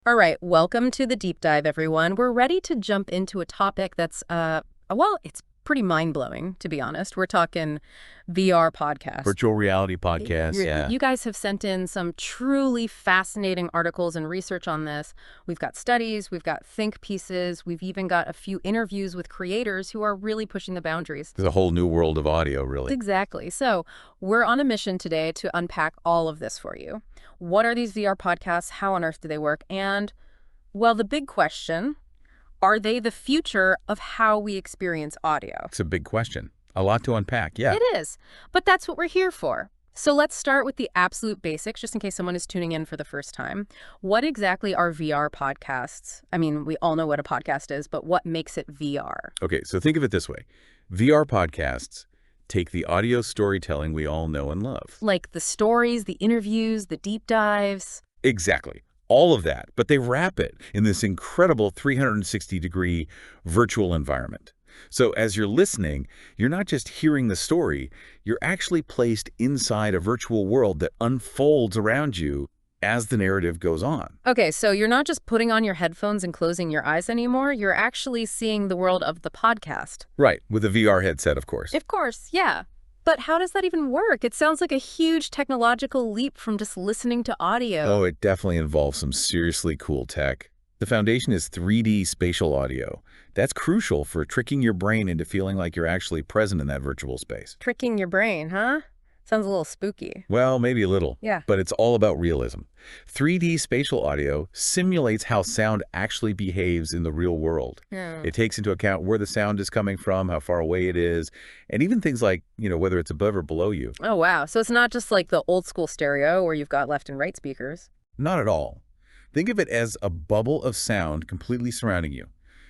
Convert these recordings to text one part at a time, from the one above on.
All right, welcome to the deep dive, everyone. We're ready to jump into a topic that's, well, it's pretty mind-blowing, to be honest. We're talking VR podcast. Virtual reality podcast, yeah. You guys have sent in some truly fascinating articles and research on this. We've got studies, we've got think pieces, we've even got a few interviews with creators who are really pushing the boundaries. There's a whole new world of audio, really. Exactly. So we're on a mission today to unpack all of this for you. What are these VR podcasts? How on earth do they work? And, well, the big question, are they the future of how we experience audio? It's a big question. A lot to unpack, yeah. It is. But that's what we're here for. So let's start with the absolute basics, just in case someone is tuning in for the first time. What exactly are VR podcasts? I mean, we all know what a podcast is, but what makes it VR? Okay, so think of it this way. VR podcasts take the audio storytelling we all know and love. Like the stories, the interviews, the deep dives. Exactly. All of that, but they wrap it in this incredible 360-degree virtual environment. So as you're listening, you're not just hearing the story, you're actually placed inside a virtual world that unfolds around you as the narrative goes on. Okay, so you're not just putting on your headphones and closing your eyes anymore, you're actually seeing the world of the podcast. Right, with a VR headset, of course. Of course, yeah. But how does that even work? It sounds like a huge technological leap from just listening to audio. Oh, it definitely involves some seriously cool tech. The foundation is 3D spatial audio. That's crucial for tricking your brain into feeling like you're actually present in that virtual space. Tricking your brain, huh? Sounds a little spooky. Well, maybe a little. Yeah. But it's all about realism. 3D spatial audio simulates how sound actually behaves in the real world. It takes into account where the sound is coming from, how far away it is, and even things like, whether it's above or below you. Oh, wow. So it's not just like the old school stereo where you've got left and right speakers. Not at all. Think of it as a bubble of sound completely surrounding you.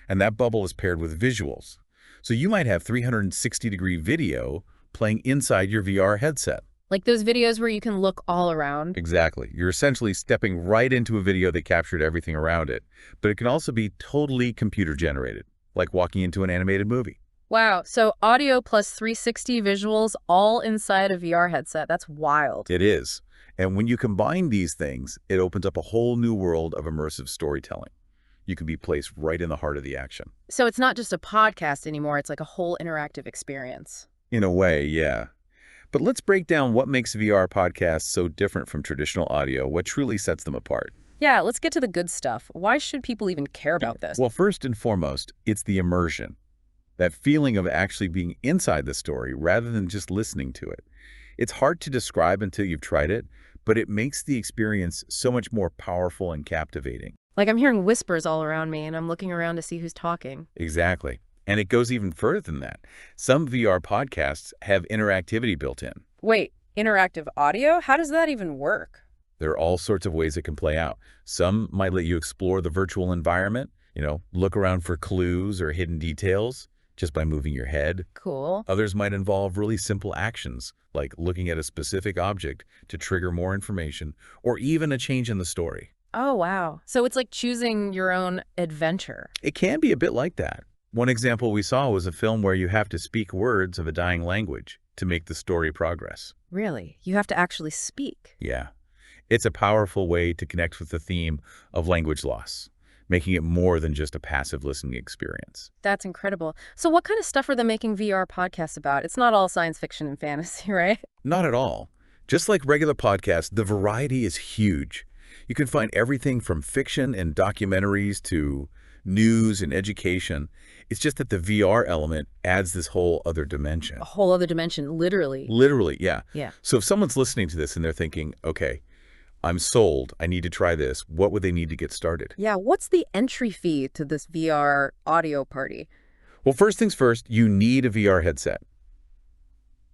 And that bubble is paired with visuals. So you might have 360-degree video playing inside your VR headset. Like those videos where you can look all around. Exactly. You're essentially stepping right into a video that captured everything around it. But it can also be totally computer-generated, like walking into an animated movie. Wow. So audio plus 360 visuals all inside a VR headset. That's wild. It is. And when you combine these things, it opens up a whole new world of immersive storytelling. You can be placed right in the heart of the action. So it's not just a podcast anymore. It's like a whole interactive experience. In a way, yeah. But let's break down what makes VR podcasts so different from traditional audio, what truly sets them apart. Yeah, let's get to the good stuff. Why should people even care about this? Well, first and foremost, it's the immersion. That feeling of actually being inside the story rather than just listening to it. It's hard to describe until you've tried it, but it makes the experience so much more powerful and captivating. Like I'm hearing whispers all around me and I'm looking around to see who's talking. Exactly. And it goes even further than that. Some VR podcasts have interactivity built in. Wait, interactive audio? How does that even work? There are all sorts of ways it can play out. Some might let you explore the virtual environment, look around for clues or hidden details just by moving your head. Cool. Others might involve really simple actions, like looking at a specific object to trigger more information, or even a change in the story. Oh, wow. So it's like choosing your own adventure. It can be a bit like that. One example we saw was a film where you have to speak words of a dying language to make the story progress. Really? You have to actually speak? Yeah. It's a powerful way to connect with the theme of language loss, making it more than just a passive listening experience. That's incredible. So what kind of stuff are they making VR podcasts about? It's not all science fiction and fantasy, right? Not at all. Just like regular podcasts, the variety is huge. You can find everything from fiction and documentaries to news and education. It's just that the VR element adds this whole other dimension. A whole other dimension, literally. Literally, yeah. Yeah. So if someone's listening to this and they're thinking, okay, I'm sold, I need to try this, what would they need to get started? Yeah, what's the entry fee to this VR audio party? Well, first things first, you need a VR headset.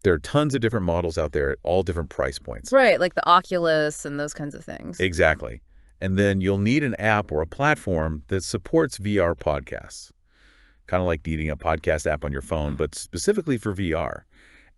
There are tons of different models out there at all different price points. Right, like the Oculus and those kinds of things. Exactly. And then you'll need an app or a platform that supports VR podcasts. Kind of like needing a podcast app on your phone, but specifically for VR.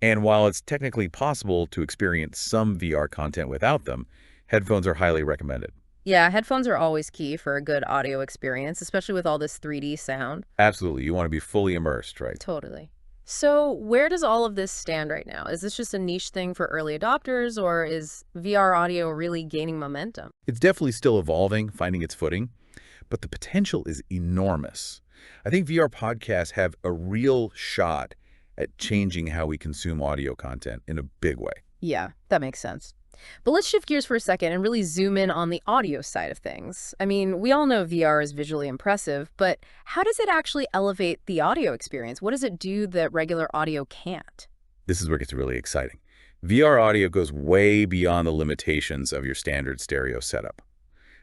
And while it's technically possible to experience some VR content without them, headphones are highly recommended. Yeah, headphones are always key for a good audio experience, especially with all this 3D sound. Absolutely. You want to be fully immersed, right? Totally. So where does all of this stand right now? Is this just a niche thing for early adopters, or is VR audio really gaining momentum? It's definitely still evolving, finding its footing, but the potential is enormous. I think VR podcasts have a real shot at changing how we consume audio content in a big way. Yeah, that makes sense. But let's shift gears for a second and really zoom in on the audio side of things. I mean, we all know VR is visually impressive, but how does it actually elevate the audio experience? What does it do that regular audio can't? This is where it gets really exciting. VR audio goes way beyond the limitations of your standard stereo setup.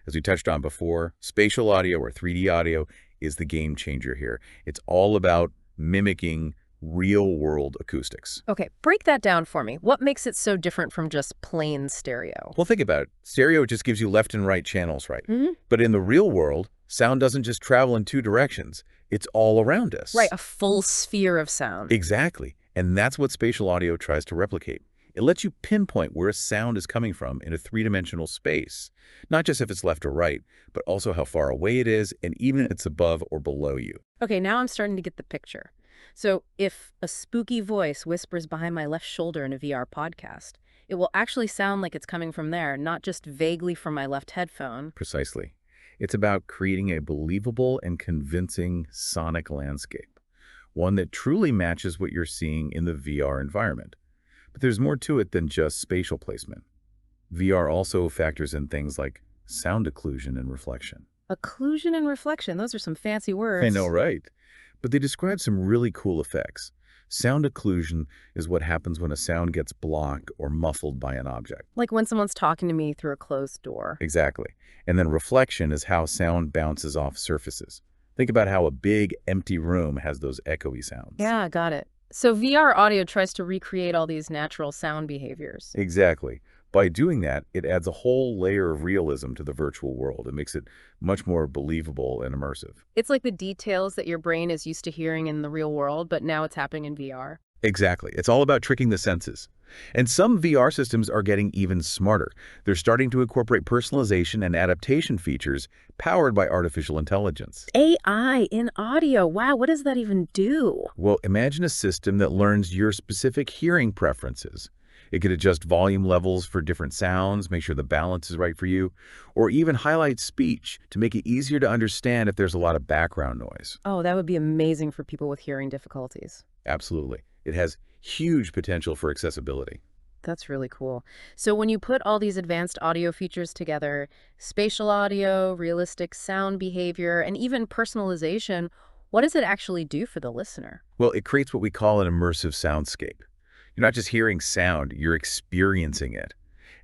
As we touched on before, spatial audio or 3D audio is the game changer here. It's all about mimicking real-world acoustics. Okay, break that down for me. What makes it so different from just plain stereo? Well, think about it. Stereo just gives you left and right channels, right? Hmm. But in the real world, sound doesn't just travel in two directions. It's all around us. Right, a full sphere of sound. Exactly. And that's what spatial audio tries to replicate. It lets you pinpoint where a sound is coming from in a three-dimensional space, not just if it's left or right, but also how far away it is and even if it's above or below you. Okay, now I'm starting to get the picture. So if a spooky voice whispers behind my left shoulder in a VR podcast, it will actually sound like it's coming from there, not just vaguely from my left headphone. Precisely. It's about creating a believable and convincing sonic landscape, one that truly matches what you're seeing in the VR environment. But there's more to it than just spatial placement. VR also factors in things like sound occlusion and reflection. Occlusion and reflection, those are some fancy I know, words. right? But they describe some really cool effects. Sound occlusion is what happens when a sound gets blocked or muffled by an object. Like when someone's talking to me through a closed door. Exactly. And then reflection is how sound bounces off surfaces. Think about how a big, empty room has those echoey sounds. Yeah, got it. So VR audio tries to recreate all these natural sound behaviors. Exactly. By doing that, it adds a whole layer of realism to the virtual world. It makes it much more believable and immersive. It's like the details that your brain is used to hearing in the real world, but now it's happening in VR. Exactly. It's all about tricking the senses. And some VR systems are getting even smarter. They're starting to incorporate personalization and adaptation features powered by artificial intelligence. AI in audio. Wow, what does that even do? Well, imagine a system that learns your specific hearing preferences. It could adjust volume levels for different sounds, make sure the balance is right for you, or even highlight speech to make it easier to understand if there's a lot of background noise. Oh, that would be amazing for people with hearing difficulties. Absolutely. It has huge potential for accessibility. That's really cool. So when you put all these advanced audio features together, spatial audio, realistic sound behavior, and even personalization, what does it actually do for the listener? Well, it creates what we call an immersive soundscape. You're not just hearing sound, you're experiencing it.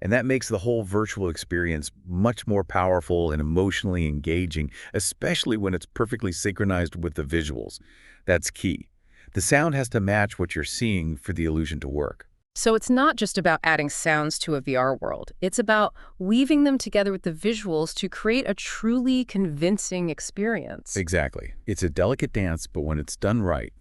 And that makes the whole virtual experience much more powerful and emotionally engaging, especially when it's perfectly synchronized with the visuals. That's key. The sound has to match what you're seeing for the illusion to work. So it's not just about adding sounds to a VR world. It's about weaving them together with the visuals to create a truly convincing experience. Exactly. It's a delicate dance, but when it's done right,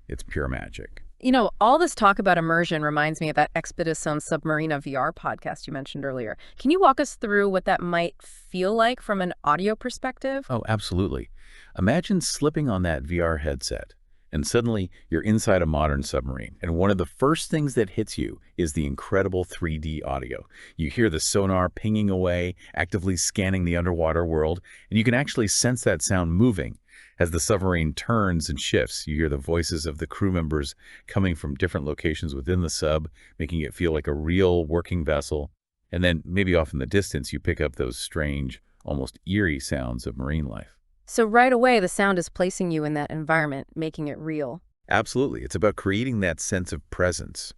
it's pure magic. You know, all this talk about immersion reminds me of that Expedition Submarina VR podcast you mentioned earlier. Can you walk us through what that might feel like from an audio perspective? Oh, absolutely. Imagine slipping on that VR headset, and suddenly you're inside a modern submarine. And one of the first things that hits you is the incredible 3D audio. You hear the sonar pinging away, actively scanning the underwater world, and you can actually sense that sound moving. As the submarine turns and shifts, you hear the voices of the crew members coming from different locations within the sub, making it feel like a real working vessel. And then maybe off in the distance, you pick up those strange, almost eerie sounds of marine life. So right away, the sound is placing you in that environment, making it real. Absolutely. It's about creating that sense of presence.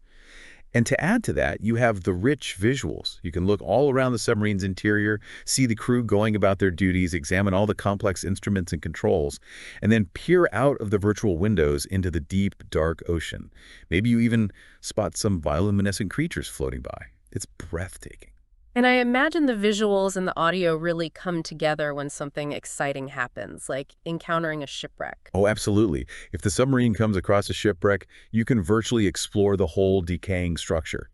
And to add to that, you have the rich visuals. You can look all around the submarine's interior, see the crew going about their duties, examine all the complex instruments and controls, and then peer out of the virtual windows into the deep, dark ocean. Maybe you even spot some bioluminescent creatures floating by. It's breathtaking. And I imagine the visuals and the audio really come together when something exciting happens, like encountering a shipwreck. Oh, absolutely. If the submarine comes across a shipwreck, you can virtually explore the whole decaying structure.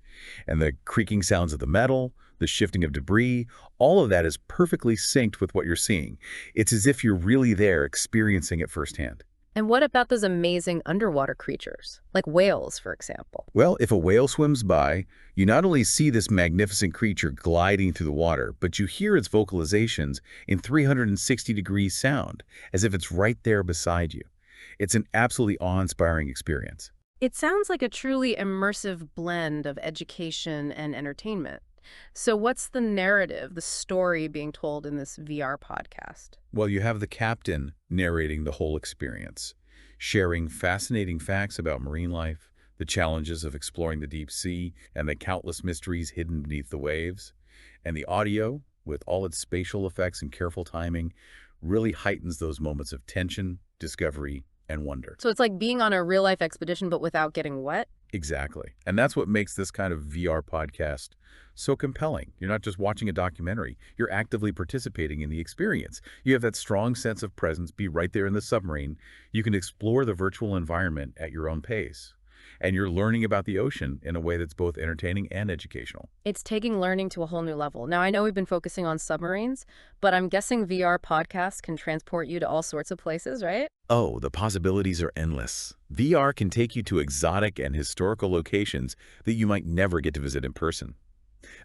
And the creaking sounds of the metal, the shifting of debris, all of that is perfectly synced with what you're seeing. It's as if you're really there experiencing it firsthand. And what about those amazing underwater creatures, like whales, for example? Well, if a whale swims by, you not only see this magnificent creature gliding through the water, but you hear its vocalizations in 360-degree sound, as if it's right there beside you. It's an absolutely awe-inspiring experience. It sounds like a truly immersive blend of education and entertainment. So what's the narrative, the story being told in this VR podcast? Well, you have the captain narrating the whole experience, sharing fascinating facts about marine life, the challenges of exploring the deep sea, and the countless mysteries hidden beneath the waves. And the audio, with all its spatial effects and careful timing, really heightens those moments of tension, discovery, and wonder. So it's like being on a real-life expedition, but without getting wet? Exactly. And that's what makes this kind of VR podcast so compelling. You're not just watching a documentary, you're actively participating in the experience. You have that strong sense of presence, be right there in the submarine. You can explore the virtual environment at your own pace. And you're learning about the ocean in a way that's both entertaining and educational. It's taking learning to a whole new level. Now, I know we've been focusing on submarines, but I'm guessing VR podcasts can transport you to all sorts of places, right? Oh, the possibilities are endless. VR can take you to exotic and historical locations that you might never get to visit in person.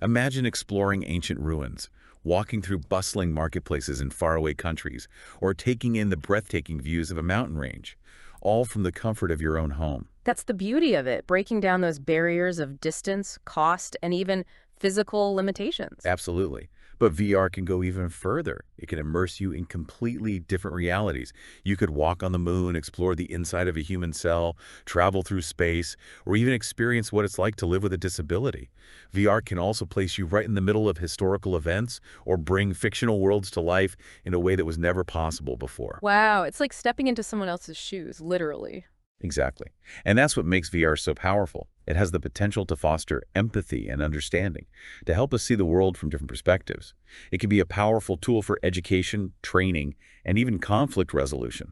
Imagine exploring ancient ruins, walking through bustling marketplaces in faraway countries, or taking in the breathtaking views of a mountain range, all from the comfort of your own home. That's the beauty of it, breaking down those barriers of distance, cost, and even physical limitations. Absolutely. But VR can go even further. It can immerse you in completely different realities. You could walk on the moon, explore the inside of a human cell, travel through space, or even experience what it's like to live with a disability. VR can also place you right in the middle of historical events or bring fictional worlds to life in a way that was never possible before. Wow, it's like stepping into someone else's shoes, literally. Exactly. And that's what makes VR so powerful. It has the potential to foster empathy and understanding, to help us see the world from different perspectives. It can be a powerful tool for education, training, and even conflict resolution.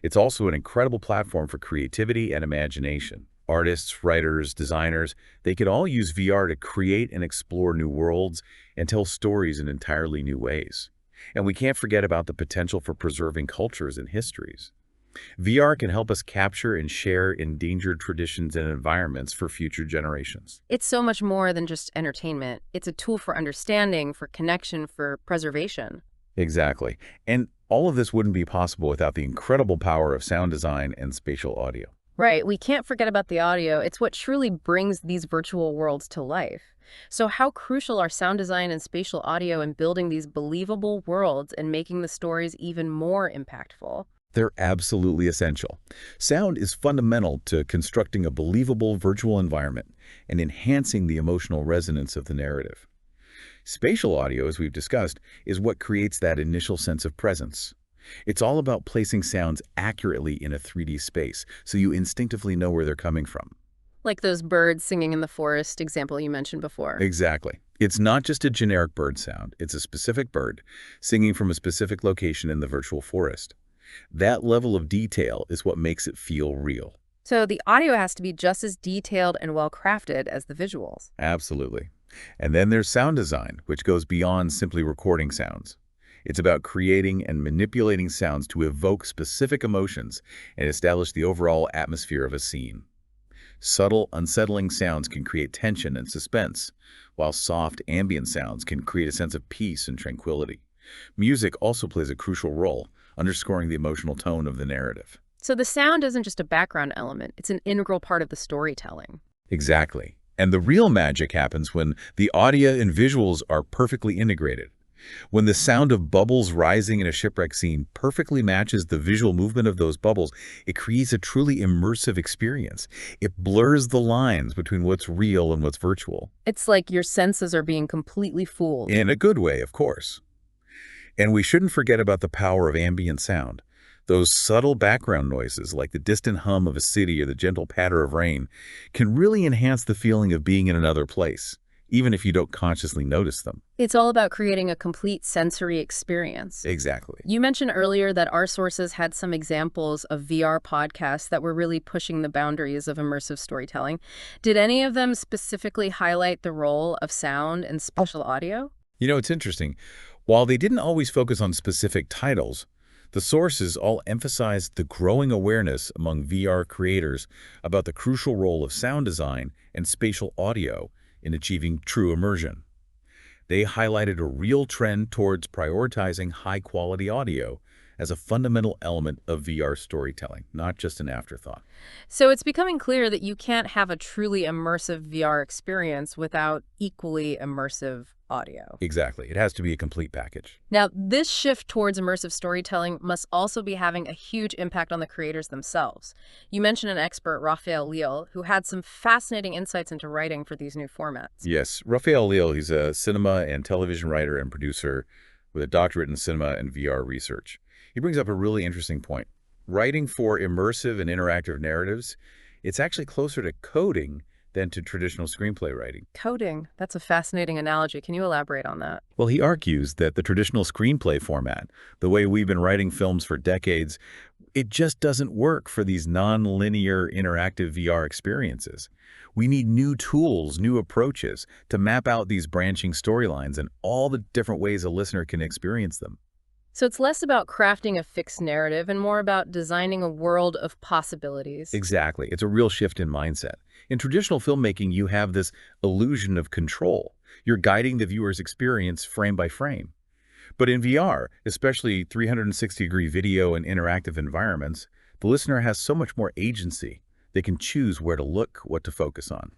It's also an incredible platform for creativity and imagination. Artists, writers, designers, they can all use VR to create and explore new worlds and tell stories in entirely new ways. And we can't forget about the potential for preserving cultures and histories. VR can help us capture and share endangered traditions and environments for future generations. It's so much more than just entertainment. It's a tool for understanding, for connection, for preservation. Exactly. And all of this wouldn't be possible without the incredible power of sound design and spatial audio. Right, we can't forget about the audio. It's what truly brings these virtual worlds to life. So how crucial are sound design and spatial audio in building these believable worlds and making the stories even more impactful? They're absolutely essential. Sound is fundamental to constructing a believable virtual environment and enhancing the emotional resonance of the narrative. Spatial audio, as we've discussed, is what creates that initial sense of presence. It's all about placing sounds accurately in a 3D space, so you instinctively know where they're coming from. Like those birds singing in the forest example you mentioned before. Exactly. It's not just a generic bird sound. It's a specific bird singing from a specific location in the virtual forest. That level of detail is what makes it feel real. So the audio has to be just as detailed and well-crafted as the visuals. Absolutely. And then there's sound design, which goes beyond simply recording sounds. It's about creating and manipulating sounds to evoke specific emotions and establish the overall atmosphere of a scene. Subtle, unsettling sounds can create tension and suspense, while soft, ambient sounds can create a sense of peace and tranquility. Music also plays a crucial role, underscoring the emotional tone of the narrative. So the sound isn't just a background element, it's an integral part of the storytelling. Exactly. And the real magic happens when the audio and visuals are perfectly integrated. When the sound of bubbles rising in a shipwreck scene perfectly matches the visual movement of those bubbles, it creates a truly immersive experience. It blurs the lines between what's real and what's virtual. It's like your senses are being completely fooled. In a good way, of course. And we shouldn't forget about the power of ambient sound. Those subtle background noises, like the distant hum of a city or the gentle patter of rain, can really enhance the feeling of being in another place, even if you don't consciously notice them. It's all about creating a complete sensory experience. Exactly. You mentioned earlier that our sources had some examples of VR podcasts that were really pushing the boundaries of immersive storytelling. Did any of them specifically highlight the role of sound and spatial audio? You know, it's interesting. While they didn't always focus on specific titles, The sources all emphasize the growing awareness among VR creators about the crucial role of sound design and spatial audio in achieving true immersion. They highlighted a real trend towards prioritizing high-quality audio as a fundamental element of VR storytelling, not just an afterthought. So it's becoming clear that you can't have a truly immersive VR experience without equally immersive audio. Exactly. It has to be a complete package. Now, this shift towards immersive storytelling must also be having a huge impact on the creators themselves. You mentioned an expert, Raphael Leal, who had some fascinating insights into writing for these new formats. Yes, Raphael Leal, he's a cinema and television writer and producer with a doctorate in cinema and VR research. He brings up a really interesting point. Writing for immersive and interactive narratives, it's actually closer to coding than to traditional screenplay writing. Coding, that's a fascinating analogy. Can you elaborate on that? Well, he argues that the traditional screenplay format, the way we've been writing films for decades, it just doesn't work for these non-linear interactive VR experiences. We need new tools, new approaches to map out these branching storylines and all the different ways a listener can experience them. So it's less about crafting a fixed narrative and more about designing a world of possibilities. Exactly. It's a real shift in mindset. In traditional filmmaking, you have this illusion of control. You're guiding the viewer's experience frame by frame. But in VR, especially 360-degree video and interactive environments, the listener has so much more agency. They can choose where to look, what to focus on.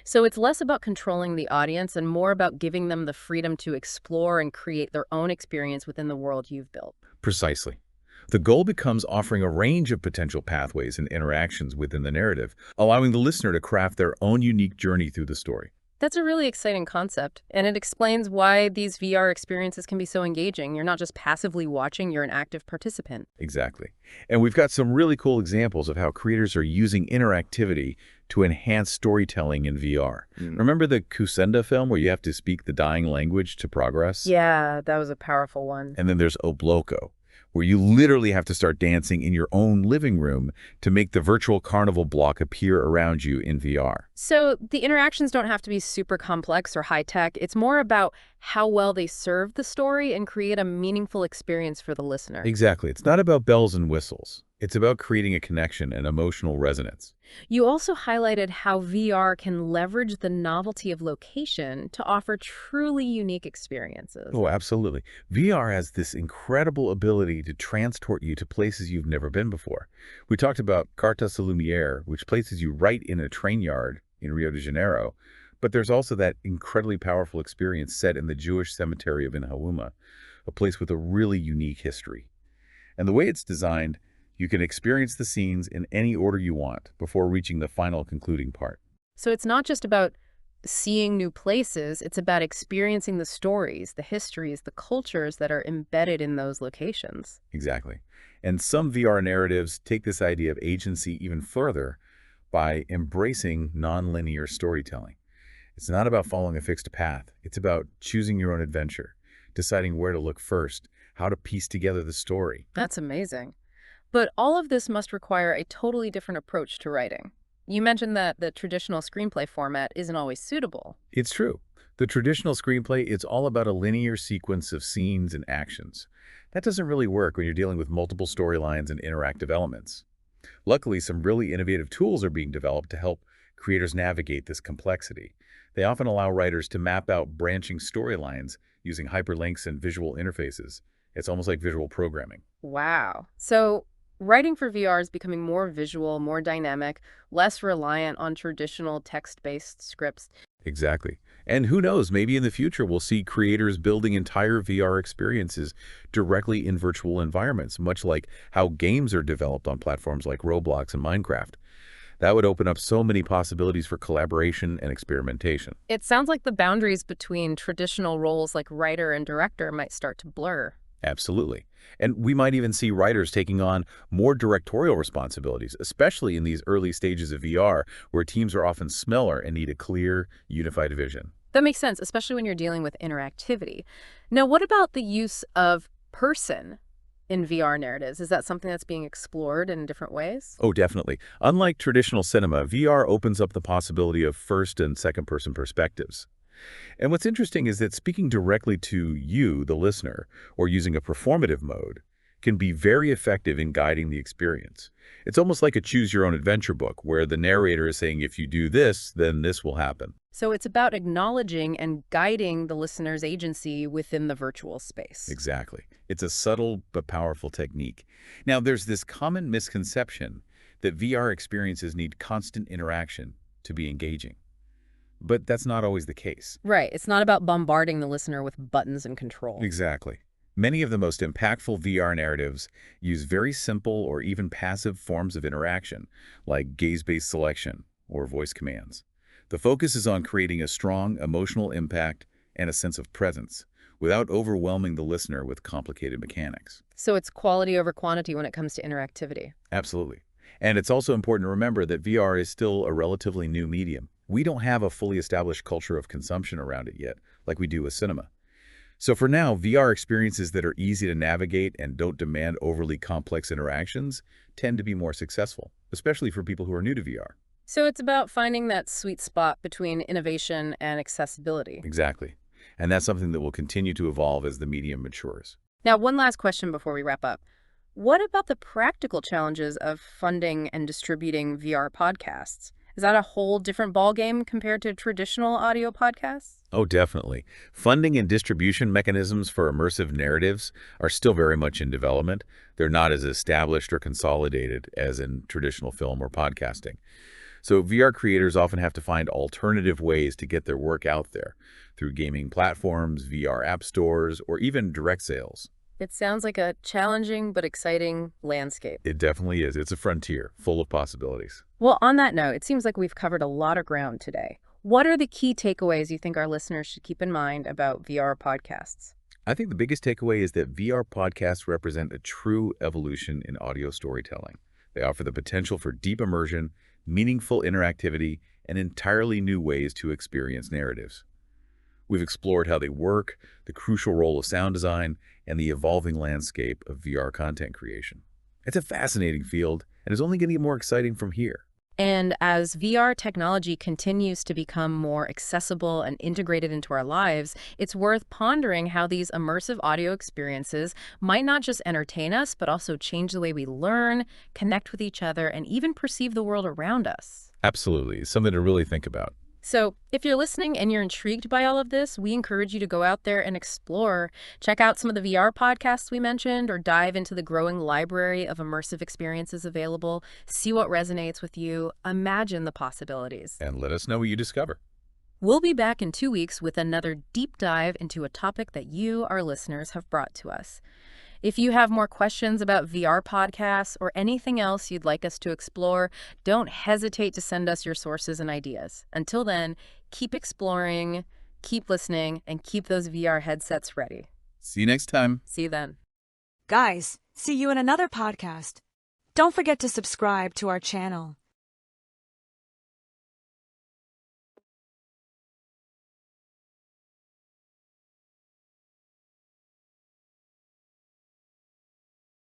So it's less about controlling the audience and more about giving them the freedom to explore and create their own experience within the world you've built. Precisely. The goal becomes offering a range of potential pathways and interactions within the narrative, allowing the listener to craft their own unique journey through the story. That's a really exciting concept, and it explains why these VR experiences can be so engaging. You're not just passively watching, you're an active participant. Exactly. And we've got some really cool examples of how creators are using interactivity to enhance storytelling in VR. Remember the Kusenda film where you have to speak the dying language to progress? Yeah, that was a powerful one. And then there's Obloko, where you literally have to start dancing in your own living room to make the virtual carnival block appear around you in VR. So the interactions don't have to be super complex or high-tech. It's more about how well they serve the story and create a meaningful experience for the listener. Exactly. It's not about bells and whistles. It's about creating a connection and emotional resonance. You also highlighted how VR can leverage the novelty of location to offer truly unique experiences. Oh, absolutely. VR has this incredible ability to transport you to places you've never been before. We talked about Carta sa Lumiere, which places you right in a train yard in Rio de Janeiro, but there's also that incredibly powerful experience set in the Jewish cemetery of Inhauma, a place with a really unique history. And the way it's designed, you can experience the scenes in any order you want before reaching the final concluding part. So it's not just about seeing new places, it's about experiencing the stories, the histories, the cultures that are embedded in those locations. Exactly. And some VR narratives take this idea of agency even further by embracing nonlinear storytelling. It's not about following a fixed path. It's about choosing your own adventure, deciding where to look first, how to piece together the story. That's amazing. But all of this must require a totally different approach to writing. You mentioned that the traditional screenplay format isn't always suitable. It's true. The traditional screenplay is all about a linear sequence of scenes and actions. That doesn't really work when you're dealing with multiple storylines and interactive elements. Luckily, some really innovative tools are being developed to help creators navigate this complexity. They often allow writers to map out branching storylines using hyperlinks and visual interfaces. It's almost like visual programming. Wow. So writing for VR is becoming more visual, more dynamic, less reliant on traditional text-based scripts. Exactly. And who knows, maybe in the future we'll see creators building entire VR experiences directly in virtual environments, much like how games are developed on platforms like Roblox and Minecraft. That would open up so many possibilities for collaboration and experimentation. It sounds like the boundaries between traditional roles like writer and director might start to blur. Absolutely. And we might even see writers taking on more directorial responsibilities, especially in these early stages of VR, where teams are often smaller and need a clear, unified vision. That makes sense, especially when you're dealing with interactivity. Now, what about the use of person in VR narratives? Is that something that's being explored in different ways? Oh, definitely. Unlike traditional cinema, VR opens up the possibility of first and second-person perspectives. And what's interesting is that speaking directly to you, the listener, or using a performative mode, can be very effective in guiding the experience. It's almost like a choose-your-own-adventure book, where the narrator is saying, if you do this, then this will happen. So it's about acknowledging and guiding the listener's agency within the virtual space. Exactly. It's a subtle but powerful technique. Now, there's this common misconception that VR experiences need constant interaction to be engaging. But that's not always the case. Right. It's not about bombarding the listener with buttons and control. Exactly. Many of the most impactful VR narratives use very simple or even passive forms of interaction, like gaze-based selection or voice commands. The focus is on creating a strong emotional impact and a sense of presence, without overwhelming the listener with complicated mechanics. So it's quality over quantity when it comes to interactivity. Absolutely. And it's also important to remember that VR is still a relatively new medium. We don't have a fully established culture of consumption around it yet, like we do with cinema. So for now, VR experiences that are easy to navigate and don't demand overly complex interactions tend to be more successful, especially for people who are new to VR. So it's about finding that sweet spot between innovation and accessibility. Exactly. And that's something that will continue to evolve as the medium matures. Now, one last question before we wrap up. What about the practical challenges of funding and distributing VR podcasts? Is that a whole different ballgame compared to traditional audio podcasts? Oh, definitely. Funding and distribution mechanisms for immersive narratives are still very much in development. They're not as established or consolidated as in traditional film or podcasting. So VR creators often have to find alternative ways to get their work out there through gaming platforms, VR app stores, or even direct sales. It sounds like a challenging but exciting landscape. It definitely is. It's a frontier full of possibilities. Well, on that note, it seems like we've covered a lot of ground today. What are the key takeaways you think our listeners should keep in mind about VR podcasts? I think the biggest takeaway is that VR podcasts represent a true evolution in audio storytelling. They offer the potential for deep immersion, meaningful interactivity, and entirely new ways to experience narratives. We've explored how they work, the crucial role of sound design, and the evolving landscape of VR content creation. It's a fascinating field, and it's only going to get more exciting from here. And as VR technology continues to become more accessible and integrated into our lives, it's worth pondering how these immersive audio experiences might not just entertain us, but also change the way we learn, connect with each other, and even perceive the world around us. Absolutely. It's something to really think about. So if you're listening and you're intrigued by all of this, we encourage you to go out there and explore. Check out some of the VR podcasts we mentioned, or dive into the growing library of immersive experiences available. See what resonates with you. Imagine the possibilities. And let us know what you discover. We'll be back in 2 weeks with another deep dive into a topic that you, our listeners, have brought to us. If you have more questions about VR podcasts or anything else you'd like us to explore, don't hesitate to send us your sources and ideas. Until then, keep exploring, keep listening, and keep those VR headsets ready. See you next time. See you then. Guys, see you in another podcast. Don't forget to subscribe to our channel.